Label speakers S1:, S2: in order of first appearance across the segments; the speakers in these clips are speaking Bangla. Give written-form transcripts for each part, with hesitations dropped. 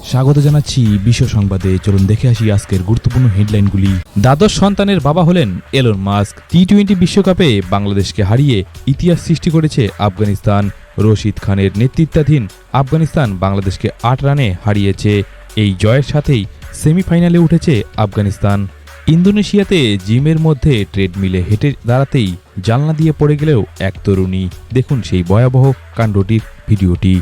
S1: স্বাগত জানাচ্ছি বিশ্ব সংবাদে। চলুন দেখে আসি আজকের গুরুত্বপূর্ণ হেডলাইনগুলি। দ্বাদশ সন্তানের বাবা হলেন এলন মাস্ক। টি-20 বিশ্বকাপে বাংলাদেশকে হারিয়ে ইতিহাস সৃষ্টি করেছে আফগানিস্তান। রশিদ খানের নেতৃত্বাধীন আফগানিস্তান বাংলাদেশকে 8 রানে হারিয়েছে। এই জয়ের সাথেই সেমিফাইনালে উঠেছে আফগানিস্তান। ইন্দোনেশিয়াতে জিমের মধ্যে ট্রেডমিলে হেঁটে দাঁড়াতেই জানলা দিয়ে পড়ে গেলেও এক তরুণী। দেখুন সেই ভয়াবহ কাণ্ডটির ভিডিওটি।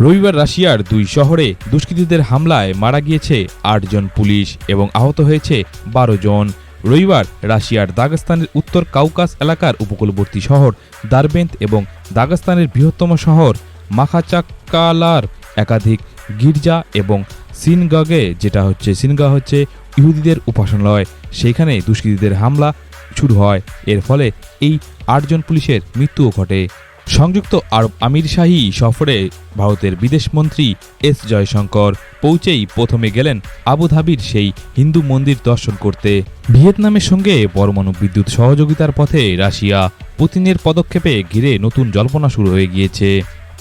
S1: রবিবার রাশিয়ার 2 শহরে দুষ্কৃতীদের হামলায় মারা গিয়েছে 8 জন পুলিশ এবং আহত হয়েছে 12 জন। রবিবার রাশিয়ার দাগেস্তানের উত্তর কাউকাস এলাকার উপকূলবর্তী শহর দারবেন্দ এবং দাগেস্তানের বৃহত্তম শহর মাখাচাকালার একাধিক গির্জা এবং সিনগা হচ্ছে ইহুদিদের উপাসনালয়, সেখানে দুষ্কৃতীদের হামলা শুরু হয়। এর ফলে এই 8 জন পুলিশের মৃত্যুও ঘটে। সংযুক্ত আরব আমিরশাহী সফরে ভারতের বিদেশমন্ত্রী এস জয়শঙ্কর পৌঁছেই প্রথমে গেলেন আবুধাবির সেই হিন্দু মন্দির দর্শন করতে। ভিয়েতনামের সঙ্গে পরমাণু বিদ্যুৎ সহযোগিতার পথে রাশিয়া, পুতিনের পদক্ষেপে ঘিরে নতুন জল্পনা শুরু হয়ে গিয়েছে।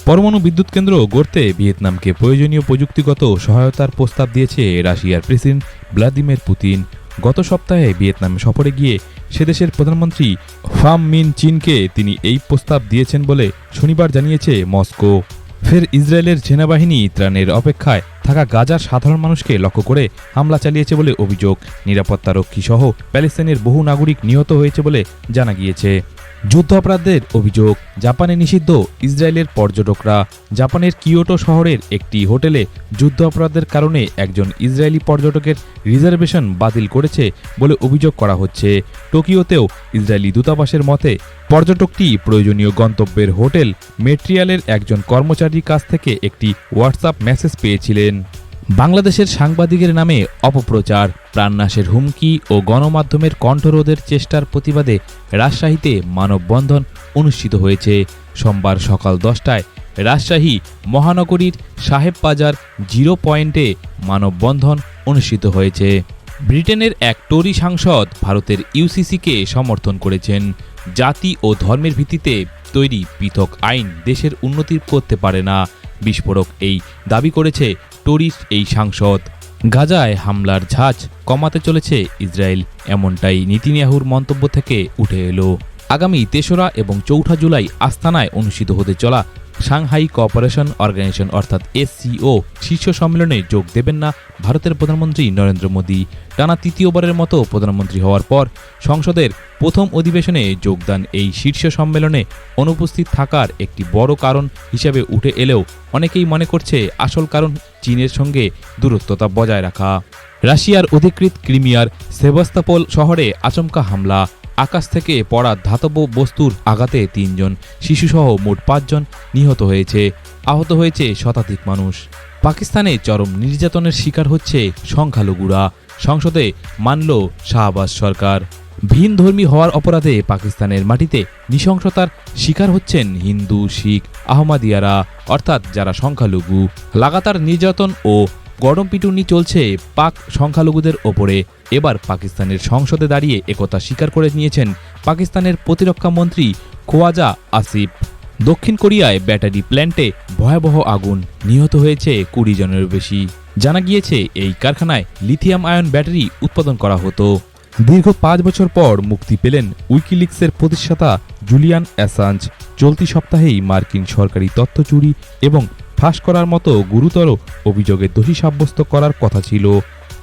S1: পরমাণু বিদ্যুৎ কেন্দ্র গড়তে ভিয়েতনামকে প্রয়োজনীয় প্রযুক্তিগত সহায়তার প্রস্তাব দিয়েছে রাশিয়ার প্রেসিডেন্ট ভ্লাদিমির পুতিন। গত সপ্তাহে ভিয়েতনামে সফরে গিয়ে সেদেশের প্রধানমন্ত্রী ফাম মিন চিনকে তিনি এই প্রস্তাব দিয়েছেন বলে শনিবার জানিয়েছে মস্কো। ফের ইসরায়েলের সেনাবাহিনী ত্রাণের অপেক্ষায় থাকা গাজার সাধারণ মানুষকে লক্ষ্য করে হামলা চালিয়েছে বলে অভিযোগ। নিরাপত্তারক্ষী সহ প্যালেস্তাইনের বহু নাগরিক নিহত হয়েছে বলে জানা গিয়েছে। যুদ্ধাপরাধের অভিযোগ। জাপানে নিষিদ্ধ ইসরায়েলের পর্যটকরা। জাপানের কিয়োটো শহরের একটি হোটেলে যুদ্ধাপরাধের কারণে একজন ইসরায়েলি পর্যটকের রিজার্ভেশন বাতিল করেছে বলে অভিযোগ করা হচ্ছে। টোকিওতেও ইসরায়েলি দূতাবাসের মতে পর্যটকটি প্রয়োজনীয় গন্তব্যের হোটেল মেট্রিয়ালের একজন কর্মচারীর কাছ থেকে একটি হোয়াটসঅ্যাপ মেসেজ পেয়েছিলেন। বাংলাদেশের সাংবাদিকের নামে অপপ্রচার, প্রাণনাশের হুমকি ও গণমাধ্যমের কণ্ঠরোধের চেষ্টার প্রতিবাদে রাজশাহীতে মানববন্ধন অনুষ্ঠিত হয়েছে। সোমবার সকাল 10টায় রাজশাহী মহানগরীর সাহেববাজার 0 পয়েন্টে মানববন্ধন অনুষ্ঠিত হয়েছে। ব্রিটেনের এক টোরি সাংসদ ভারতের ইউসিসিকে সমর্থন করেছেন। জাতি ও ধর্মের ভিত্তিতে তৈরি পৃথক আইন দেশের উন্নতি করতে পারে না, বিস্ফোরক এই দাবি করেছে টোরির এই সাংসদ। গাজায় হামলার ঝাঁজ কমাতে চলেছে ইসরায়েল, এমনটাই নেতানিয়াহুর মন্তব্য থেকে উঠে এলো। আগামী 3রা এবং 4 জুলাই আস্তানায় অনুষ্ঠিত হতে চলা সাংহাই কোঅপারেশন অর্গানাইজেশন অর্থাৎ SCO শীর্ষ সম্মেলনে যোগ দেবেন না ভারতের প্রধানমন্ত্রী নরেন্দ্র মোদী। টানা 3য়বারের মতো প্রধানমন্ত্রী হওয়ার পর সংসদের প্রথম অধিবেশনে যোগদান এই শীর্ষ সম্মেলনে অনুপস্থিত থাকার একটি বড় কারণ হিসেবে উঠে এলেও অনেকেই মনে করছে আসল কারণ চীনের সঙ্গে দূরত্বতা বজায় রাখা। রাশিয়ার অধিকৃত ক্রিমিয়ার সেভাস্তোপোল শহরে আচমকা হামলা। আকাশ থেকে পড়া ধাতব বস্তুর আঘাতে 3 জন শিশুসহ মোট 5 জন নিহত হয়েছে। আহত হয়েছে শতাধিক মানুষ। পাকিস্তানে চরম নির্যাতনের শিকার হচ্ছে সংখ্যালঘুরা, সংসদে মানল শাহবাজ সরকার। ভিনধর্মী হওয়ার অপরাধে পাকিস্তানের মাটিতে নৃশংসতার শিকার হচ্ছেন হিন্দু, শিখ, আহমাদিয়ারা অর্থাৎ যারা সংখ্যালঘু। লাগাতার নির্যাতন ও গরমপিটুনি চলছে পাক সংখ্যালঘুদের ওপরে। এবার পাকিস্তানের সংসদে দাঁড়িয়ে একথা স্বীকার করে নিয়েছেন পাকিস্তানের প্রতিরক্ষা মন্ত্রী খোয়াজা আসিফ। দক্ষিণ কোরিয়ায় ব্যাটারি প্ল্যান্টে ভয়াবহ আগুন, নিহত হয়েছে 20 জনেরও বেশি। জানা গিয়েছে এই কারখানায় লিথিয়াম আয়ন ব্যাটারি উৎপাদন করা হতো। দীর্ঘ 5 বছর পর মুক্তি পেলেন উইকিলিক্সের প্রতিষ্ঠাতা জুলিয়ান অ্যাসাঞ্জ। চলতি সপ্তাহেই মার্কিন সরকারি তথ্য চুরি এবং ফাঁস করার মতো গুরুতর অভিযোগে দোষী সাব্যস্ত করার কথা ছিল,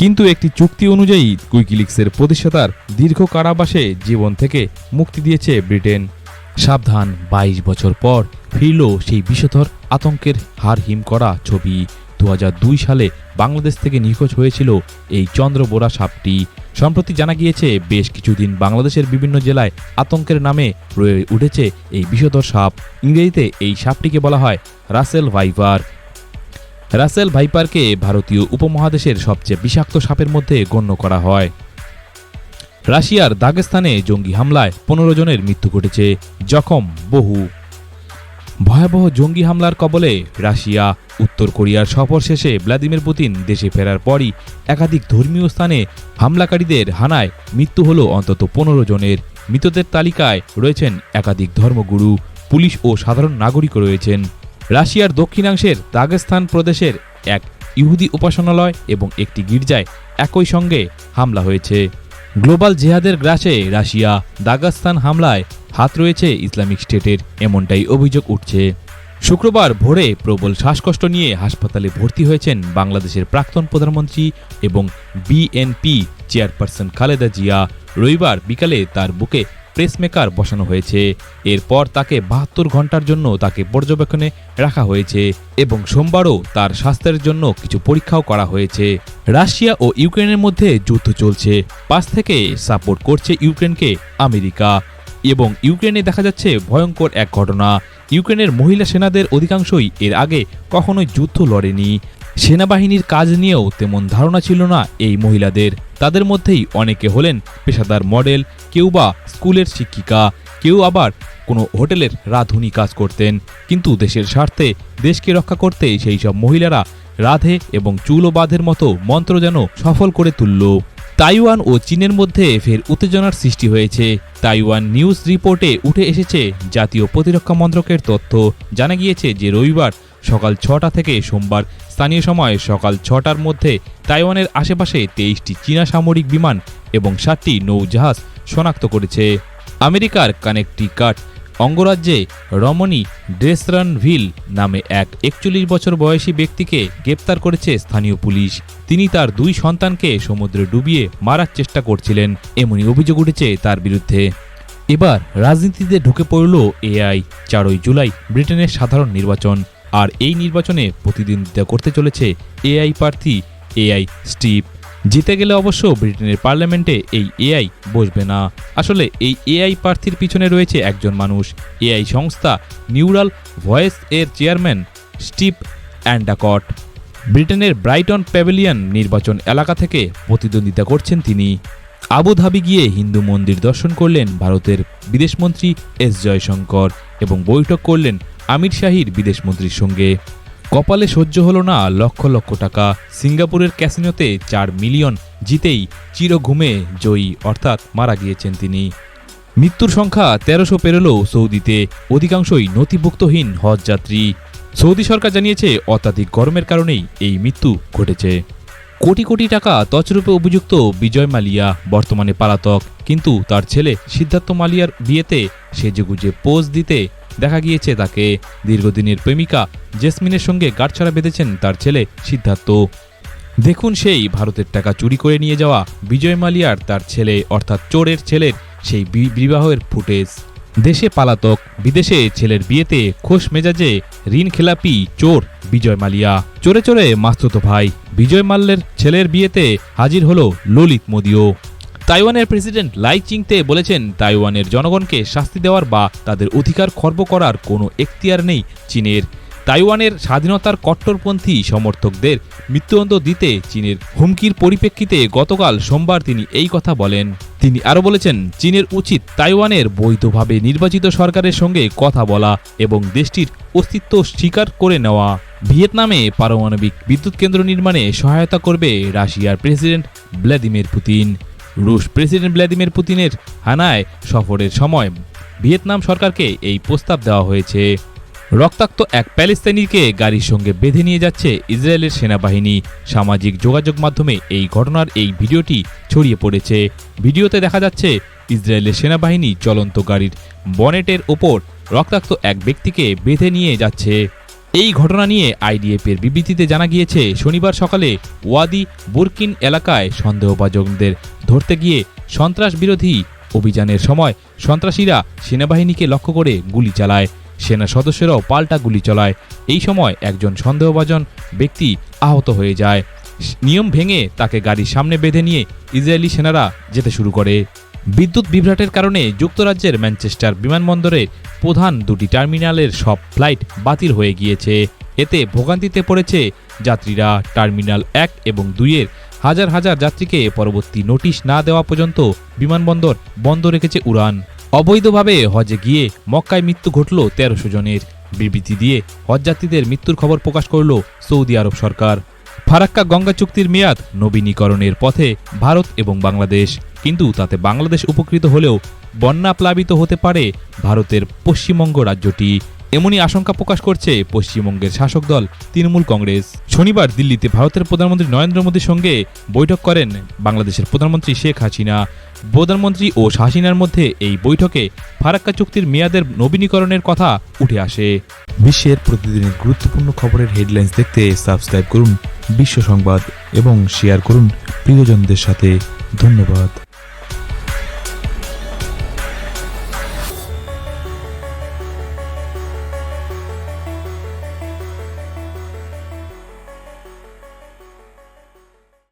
S1: কিন্তু একটি চুক্তি অনুযায়ী উইকিলিক্সের প্রতিষ্ঠাতার দীর্ঘ কারাবাসে জীবন থেকে মুক্তি দিয়েছে ব্রিটেন। সাবধান, 22 বছর পর ফিরল সেই বিষধর আতঙ্কের হাড় হিম করা ছবি। 2002 সালে বাংলাদেশ থেকে নিখোঁজ হয়েছিল এই চন্দ্রবোরা সাপটি। সম্প্রতি জানা গিয়েছে বেশ কিছুদিন বাংলাদেশের বিভিন্ন জেলায় আতঙ্কের নামে রয়ে উঠেছে এই বিষধর সাপ। ইংরেজিতে এই সাপটিকে বলা হয় রাসেল ভাইপার। রাসেল ভাইপারকে ভারতীয় উপমহাদেশের সবচেয়ে বিষাক্ত সাপের মধ্যে গণ্য করা হয়। রাশিয়ার দাগেস্তানে জঙ্গি হামলায় 15 জনের মৃত্যু ঘটেছে, জখম বহু। ভয়াবহ জঙ্গি হামলার কবলে রাশিয়া। উত্তর কোরিয়ার সফর শেষে ভ্লাদিমির পুতিন দেশে ফেরার পরই একাধিক ধর্মীয় স্থানে হামলাকারীদের হানায় মৃত্যু হল অন্তত 15 জনের। মৃতদের তালিকায় রয়েছেন একাধিক ধর্মগুরু, পুলিশ ও সাধারণ নাগরিকও রয়েছেন। রাশিয়ার দক্ষিণাংশের দাগেস্তান প্রদেশের এক ইহুদি উপাসনালয় এবং একটি গির্জায় একই সঙ্গে হামলা হয়েছে। গ্লোবাল জেহাদের গ্রাসে রাশিয়া দাগেস্তান হামলায় হাত রয়েছে ইসলামিক স্টেটের, এমনটাই অভিযোগ উঠছে। শুক্রবার ভোরে প্রবল শ্বাসকষ্ট নিয়ে হাসপাতালে ভর্তি হয়েছেন বাংলাদেশের প্রাক্তন প্রধানমন্ত্রী এবং বিএনপি চেয়ারপারসন খালেদা জিয়া। রবিবার বিকালে তার বুকে প্রেসমেকার বসানো হয়েছে। এরপর তাকে 72 ঘন্টার জন্য তাকে পর্যবেক্ষণে রাখা হয়েছে এবং সোমবারও তার স্বাস্থ্যের জন্য কিছু পরীক্ষাও করা হয়েছে। রাশিয়া ও ইউক্রেনের মধ্যে যুদ্ধ চলছে। পাশ থেকে সাপোর্ট করছে ইউক্রেনকে আমেরিকা এবং ইউক্রেনে দেখা যাচ্ছে ভয়ঙ্কর এক ঘটনা। ইউক্রেনের মহিলা সেনাদের অধিকাংশই এর আগে কখনোই যুদ্ধ লড়েনি। সেনাবাহিনীর কাজ নিয়েও তেমন ধারণা ছিল না এই মহিলাদের। তাদের মধ্যেই অনেকে হলেন পেশাদার মডেল, কেউ বা স্কুলের শিক্ষিকা, কেউ আবার কোনো হোটেলের রাঁধুনি কাজ করতেন। কিন্তু দেশের স্বার্থে, দেশকে রক্ষা করতে সেই সব মহিলারা রাধে এবং চুল ও বাঁধের মতো মন্ত্র যেন সফল করে তুলল। তাইওয়ান ও চীনের মধ্যে ফের উত্তেজনার সৃষ্টি হয়েছে। তাইওয়ান নিউজ রিপোর্টে উঠে এসেছে জাতীয় প্রতিরক্ষা মন্ত্রকের তথ্য। জানা গিয়েছে যে রবিবার সকাল 6টা থেকে সোমবার স্থানীয় সময় সকাল 6টার মধ্যে তাইওয়ানের আশেপাশে 23টি চীনা সামরিক বিমান এবং 7টি নৌজাহাজ শনাক্ত করেছে। আমেরিকার কানেকটিকাট অঙ্গরাজ্যে রমনি ড্রেসরানভিল নামে এক 41 বছর বয়সী ব্যক্তিকে গ্রেপ্তার করেছে স্থানীয় পুলিশ। তিনি তার 2 সন্তানকে সমুদ্রে ডুবিয়ে মারার চেষ্টা করছিলেন, এমনই অভিযোগ উঠেছে তার বিরুদ্ধে। এবার রাজনীতিতে ঢুকে পড়ল এআই। 4ই জুলাই ব্রিটেনের সাধারণ নির্বাচন, আর এই নির্বাচনে প্রতিদ্বন্দ্বিতা করতে চলেছে এআই প্রার্থী এআই স্টিভ। জিতে গেলে অবশ্য ব্রিটেনের পার্লামেন্টে এই এআই বসবে না। আসলে এই এআই প্রার্থীর পিছনে রয়েছে একজন মানুষ। এআই সংস্থা নিউরাল ভয়েস এর চেয়ারম্যান স্টিভ অ্যান্ডাকট। ব্রিটেনের ব্রাইটন প্যাভিলিয়ন নির্বাচন এলাকা থেকে প্রতিদ্বন্দ্বিতা করছেন তিনি। আবুধাবি গিয়ে হিন্দু মন্দির দর্শন করলেন ভারতের বিদেশমন্ত্রী এস জয়শঙ্কর এবং বৈঠক করলেন আমির শাহীর বিদেশমন্ত্রীর সঙ্গে। কপালে সহ্য হলো না লক্ষ লক্ষ টাকা। সিঙ্গাপুরের ক্যাসিনোতে 4 মিলিয়ন জিতেই চিরঘুমে জয়ী, অর্থাৎ মারা গিয়েছেন তিনি। মৃত্যুর সংখ্যা 1300 পেরোলেও সৌদিতে অধিকাংশই নথিভুক্তহীন হজ যাত্রী। সৌদি সরকার জানিয়েছে অত্যাধিক গরমের কারণেই এই মৃত্যু ঘটেছে। কোটি কোটি টাকা তছরূপে অভিযুক্ত বিজয় মালিয়া বর্তমানে পলাতক, কিন্তু তার ছেলে সিদ্ধার্থ মালিয়ার বিয়েতে সেজেগুজে পোজ দিতে দেখা গিয়েছে তাকে। দীর্ঘদিনের প্রেমিকা জেসমিনের সঙ্গে গাঁটছড়া বেঁধেছেন তার ছেলে সিদ্ধার্থ। দেখুন সেই ভারতের টাকা চুরি করে নিয়ে যাওয়া বিজয় মালিয়ার তার ছেলে, অর্থাৎ চোরের ছেলের সেই বিবাহের ফুটেজ। দেশে পালাতক, বিদেশে ছেলের বিয়েতে খোশ মেজাজে ঋণ খেলাপি চোর বিজয় মালিয়া। চোরে চোরে মাস্তুতো ভাই বিজয় মাল্যের ছেলের বিয়েতে হাজির হলো ললিত মোদিও। তাইওয়ানের প্রেসিডেন্ট লাই চিংতে বলেছেন, তাইওয়ানের জনগণকে শাস্তি দেওয়ার বা তাদের অধিকার খর্ব করার কোনো এখতিয়ার নেই চীনের। তাইওয়ানের স্বাধীনতার কট্টরপন্থী সমর্থকদের মৃত্যুদণ্ড দিতে চীনের হুমকির পরিপ্রেক্ষিতে গতকাল সোমবার তিনি এই কথা বলেন। তিনি আরও বলেছেন, চীনের উচিত তাইওয়ানের বৈধভাবে নির্বাচিত সরকারের সঙ্গে কথা বলা এবং দেশটির অস্তিত্ব স্বীকার করে নেওয়া। ভিয়েতনামে পারমাণবিক বিদ্যুৎ কেন্দ্র নির্মাণে সহায়তা করবে রাশিয়ার প্রেসিডেন্ট ভ্লাদিমির পুতিন। রুশ প্রেসিডেন্ট ভ্লাদিমির পুতিনের হানায় সফরের সময় ভিয়েতনাম সরকারকে এই প্রস্তাব দেওয়া হয়েছে। রক্তাক্ত এক প্যালেস্তাইনিকে গাড়ির সঙ্গে বেঁধে নিয়ে যাচ্ছে ইসরায়েলের সেনাবাহিনী। সামাজিক যোগাযোগ মাধ্যমে এই ঘটনার এই ভিডিওটি ছড়িয়ে পড়েছে। ভিডিওতে দেখা যাচ্ছে ইসরায়েলের সেনাবাহিনী চলন্ত গাড়ির বনেটের ওপর রক্তাক্ত এক ব্যক্তিকে বেঁধে নিয়ে যাচ্ছে। এই ঘটনা নিয়ে আইডিএফের বিবৃতিতে জানা গিয়েছে, শনিবার সকালে ওয়াদি বুরকিন এলাকায় সন্দেহভাজনদের ধরতে গিয়ে সন্ত্রাস বিরোধী অভিযানের সময় সন্ত্রাসীরা সেনাবাহিনীকে লক্ষ্য করে গুলি চালায়। সেনা সদস্যরাও পাল্টা গুলি চালায়। এই সময় একজন সন্দেহভাজন ব্যক্তি আহত হয়ে যায়। নিয়ম ভেঙে তাকে গাড়ির সামনে বেঁধে নিয়ে ইসরায়েলি সেনারা যেতে শুরু করে। বিদ্যুৎ বিভ্রাটের কারণে যুক্তরাজ্যের ম্যানচেস্টার বিমানবন্দরে প্রধান 2টি টার্মিনালের সব ফ্লাইট বাতিল হয়ে গিয়েছে। এতে ভোগান্তিতে পড়েছে যাত্রীরা। টার্মিনাল 1 এবং 2 এর হাজার হাজার যাত্রীকে পরবর্তী নোটিশ না দেওয়া পর্যন্ত বিমানবন্দর বন্ধ রেখেছে উড়ান। অবৈধভাবে হজে গিয়ে মক্কায় মৃত্যু ঘটল 1300 জনের। বিবৃতি দিয়ে হজযাত্রীদের মৃত্যুর খবর প্রকাশ করল সৌদি আরব সরকার। ফারাক্কা গঙ্গা চুক্তির মেয়াদ নবীনীকরণের পথে ভারত এবং বাংলাদেশ, কিন্তু তাতে বাংলাদেশ উপকৃত হলেও বন্যা প্লাবিত হতে পারে ভারতের পশ্চিমবঙ্গ রাজ্যটি। এমনই আশঙ্কা প্রকাশ করছে পশ্চিমবঙ্গের শাসক দল তৃণমূল কংগ্রেস। শনিবার দিল্লিতে ভারতের প্রধানমন্ত্রী নরেন্দ্র মোদীর সঙ্গে বৈঠক করেন বাংলাদেশের প্রধানমন্ত্রী শেখ হাসিনা। প্রধানমন্ত্রী ও হাসিনার মধ্যে এই বৈঠকে ফারাক্কা চুক্তির মেয়াদের নবীনীকরণের কথা উঠে আসে। বিশ্বের প্রতিদিনের গুরুত্বপূর্ণ খবরের হেডলাইন্স দেখতে সাবস্ক্রাইব করুন বিশ্ব সংবাদ এবং শেয়ার করুন প্রিয়জনদের সাথে। ধন্যবাদ।